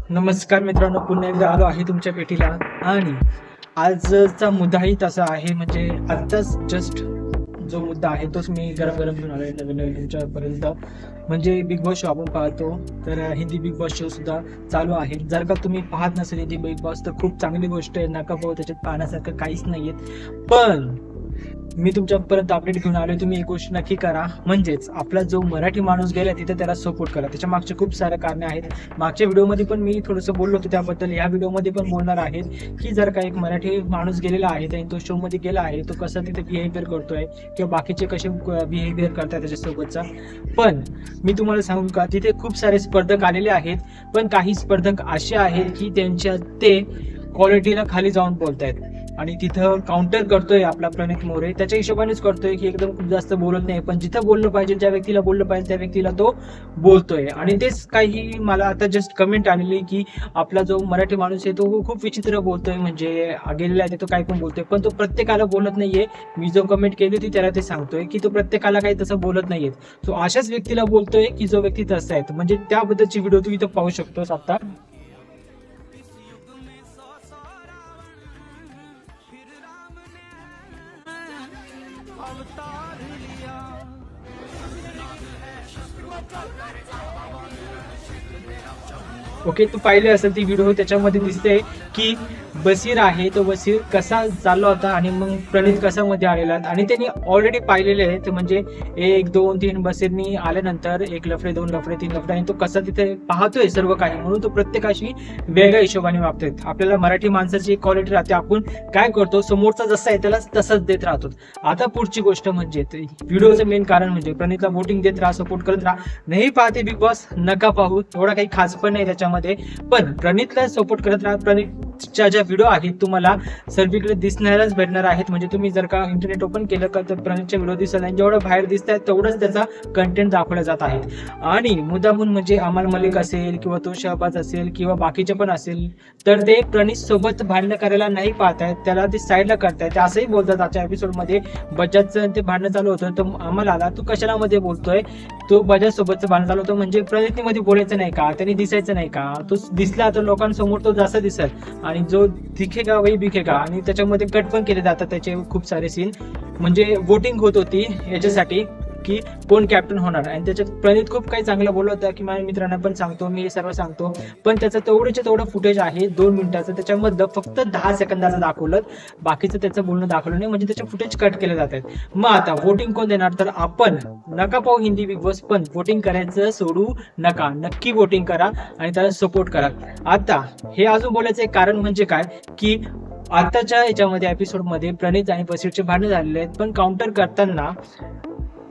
नमस्कार मित्रांनो, पुन्हा एकदा आलो आहे तुमच्या भेटीला. आणि आजचा मुद्दाही तसा आहे, म्हणजे आत्ताच जस्ट जो मुद्दा आहे तोच मी गरम गरम घेऊन आलोय नवीन नवीन तुमच्यापर्यंत. म्हणजे बिग बॉस शो आपण पाहतो, तर हिंदी बिग बॉस शो सुद्धा चालू आहे. जर का तुम्ही पाहत नसेल हिंदी बिग बॉस तर खूप चांगली गोष्ट आहे, नका पाहू, त्याच्यात पाहण्यासारखं काहीच नाहीये. पण मी तुमच्यापर्यंत अपडेट घेऊन आलोय. तुम्ही एक गोष्ट नक्की करा, म्हणजेच आपला जो मराठी माणूस गेला तिथे त्याला सपोर्ट करा. त्याच्या मागचे खूप सारे कारणे आहेत. मागच्या व्हिडिओमध्ये पण मी थोडंसं बोललो होतो त्याबद्दल, या व्हिडिओमध्ये पण बोलणार आहेत की जर का एक मराठी माणूस गेलेला आहे आणि तो शोमध्ये गेला आहे, तो कसा तिथे बिहेवियर करतोय किंवा बाकीचे कसे बिहेवियर करतात त्याच्यासोबतचा. पण मी तुम्हाला सांगू का, तिथे खूप सारे स्पर्धक आलेले आहेत, पण काही स्पर्धक असे आहेत की त्यांच्या ते क्वालिटीला खाली जाऊन बोलतायत आणि तिथं काउंटर करतोय आपला प्रणित मोरे. त्याच्या हिशोबानेच करतोय की एकदम खूप जास्त बोलत नाही, पण जिथं बोललं पाहिजे, ज्या व्यक्तीला बोललं पाहिजे त्या व्यक्तीला तो बोलतोय. आणि तेच काही मला आता जस्ट कमेंट आलेली की आपला जो मराठी माणूस आहे तो खूप विचित्र बोलतोय, म्हणजे गेलेला आहे तो काही पण बोलतोय, पण तो प्रत्येकाला बोलत नाहीये. मी जो कमेंट केली होती त्याला ते सांगतोय की तो प्रत्येकाला काही तसं बोलत नाहीये, तो अशाच व्यक्तीला बोलतोय की जो व्यक्ती तसा आहे. म्हणजे त्याबद्दलची व्हिडिओ तू इथं पाहू शकतोस आता. ओके, तू पाहिले असेल ती व्हिडिओ, त्याच्यामध्ये दिसते की बशीर आहे तो बशीर कसा चालला होता आणि मग प्रणित कसा मध्ये आलेला. आणि त्यांनी ऑलरेडी पाहिलेले आहे ते, म्हणजे 1 2 3 बशीरनी आल्यानंतर 1 लफडे 2 लफडे 3 लफडे, आणि तो कसा तिथे पाहतोय सर्व काही, म्हणून तो प्रत्येकाशी वेगळ्या हिशोबाने वागतोय. आपल्याला मराठी माणसाची एक क्वालिटी राहते, आपण काय करतो समोरचा जसा आहे त्याला तसंच देत राहतो. आता पुढची गोष्ट म्हणजे व्हिडिओचं मेन कारण म्हणजे प्रणितला वोटिंग देत राहा, सपोर्ट करत राहा. नाही पाहते बिग बॉस नका पाहू, एवढा काही खास पण नाही त्याच्यामध्ये, पण प्रणितला सपोर्ट करत राहा. प्रणितच्या ज्या व्हिडिओ आहेत तुम्हाला सर्वीकडे दिसणारच भेटणार आहेत. म्हणजे तुम्ही जर का इंटरनेट ओपन केलं का तर प्रणितचे व्हिडिओ दिसत आणि जेवढं बाहेर दिसत आहेत तेवढंच त्याचा कंटेंट दाखवला जात आहे. आणि मुद्दामून म्हणजे अमाल मलिक असेल किंवा तो शहबाज असेल किंवा बाकीचे पण असेल, तर ते प्रणित सोबत भांडणं करायला नाही पाहतायत, त्याला ते साईडला करतायत. असंही बोलतात आजच्या एपिसोडमध्ये, बजाजचं ते भांडणं चालू होतं तर अमल आला, तू कशाला मध्ये बोलतोय, तो बजाज सोबतचं भांडण चालू होतं, म्हणजे प्रणित मध्ये बोलायचं नाही का, त्यांनी दिसायचं नाही का, तो दिसला तर लोकांसमोर तो जास्त दिसत आणि जो दिखेगा वही बिखेगा. आणि त्याच्यामध्ये कट पण केले जातात त्याचे खूप सारे सीन. म्हणजे वोटिंग होत होती याच्यासाठी की कोण कॅप्टन होणार, आणि त्याच्यात प्रणित खूप काही चांगलं बोलत होता की माझ्या मित्रांना पण सांगतो, मी सर्व सांगतो. पण त्याचं तेवढं फुटेज आहे 2 मिनिटाचं, त्याच्यामधलं फक्त 10 सेकंदाचं दाखवलं, बाकीचं त्याचं बोलणं दाखवलं नाही, म्हणजे त्याचे फुटेज कट केले जात आहेत. मग आता वोटिंग कोण देणार, तर आपण नका पाहू हिंदी बिग बॉस, पण वोटिंग करायचं सोडू नका, नक्की वोटिंग करा आणि त्याला सपोर्ट करा. आता हे अजून बोलायचं एक कारण म्हणजे काय की आताच्या याच्यामध्ये एपिसोडमध्ये प्रणित आणि बशीरचे भांडण झालेले आहेत, पण काउंटर करताना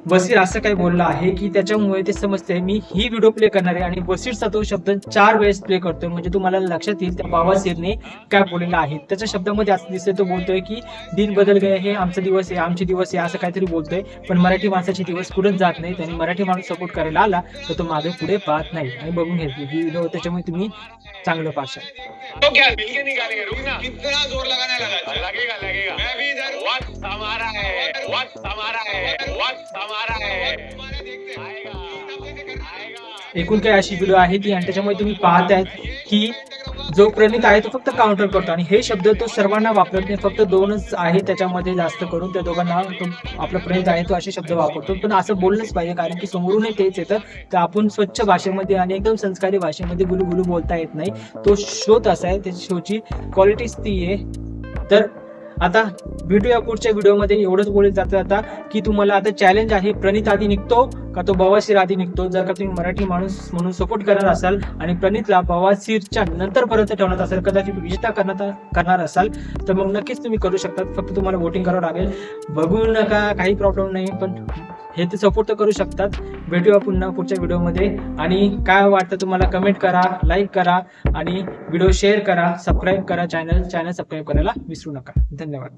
बशीर असं काही बोलला आहे की त्याच्यामुळे ते समजते. मी ही व्हिडिओ प्ले करणार आहे आणि बशीरचा तो शब्द 4 वेळेस प्ले करतोय, म्हणजे तुम्हाला लक्षात येईल त्या बाबासीरने काय बोललेला आहे. त्याच्या शब्दामध्ये असं दिसतंय, तो बोलतोय की दिन बदल गए, हे आमचा दिवस आहे, आमचे दिवस आहे, असं काहीतरी बोलतोय. पण मराठी माणसाचे दिवस पुढेच जात नाही, त्यांनी मराठी माणूस सपोर्ट करायला आला तर तो मागे पुढे पाहत नाही. आणि बघून घेतली व्हिडिओ, त्याच्यामुळे तुम्ही चांगलं पाहशा. एकूण काही अशी व्हिडिओ आहे ती, आणि त्याच्यामुळे तुम्ही पाहतायत की जो प्रणित आहे तो फक्त काउंटर करतो, आणि हे शब्द तो सर्वांना वापरत नाही, फक्त 2च आहे त्याच्यामध्ये जास्त करून, त्या दोघांना तो आपला प्रणित आहे तो असे शब्द वापरतो. पण असं बोललंच पाहिजे, कारण की समोरूनही तेच येतं, तर आपण स्वच्छ भाषेमध्ये आणि एकदम संस्कारी भाषेमध्ये गुलू बोलता येत नाही. तो शो तसा आहे, त्याची शोची क्वालिटीच ती आहे. तर आता भेटूया पुढच्या व्हिडिओमध्ये. एवढंच बोलत जातं आता की तुम्हाला आता चॅलेंज आहे, प्रणित आधी निघतो का तो बवासीर आधी निघतो. जर का तुम्ही मराठी माणूस म्हणून सपोर्ट करणार असाल आणि प्रणितला बवासीरच्या नंतर पर्यंत ठेवणार असाल, कदाचित विजेता करणार असाल, तर मग नक्कीच तुम्ही करू शकता. फक्त तुम्हाला वोटिंग करावं लागेल, बघू नका, काही प्रॉब्लेम नाही, पण हे ते सपोर्ट तर करू शकतात. भेटूया पुन्हा पुढच्या व्हिडिओमध्ये. आणि काय वाटतं तुम्हाला कमेंट करा, लाईक करा आणि व्हिडिओ शेअर करा, सबस्क्राईब करा, चॅनल सबस्क्राईब करायला विसरू नका. धन्यवाद.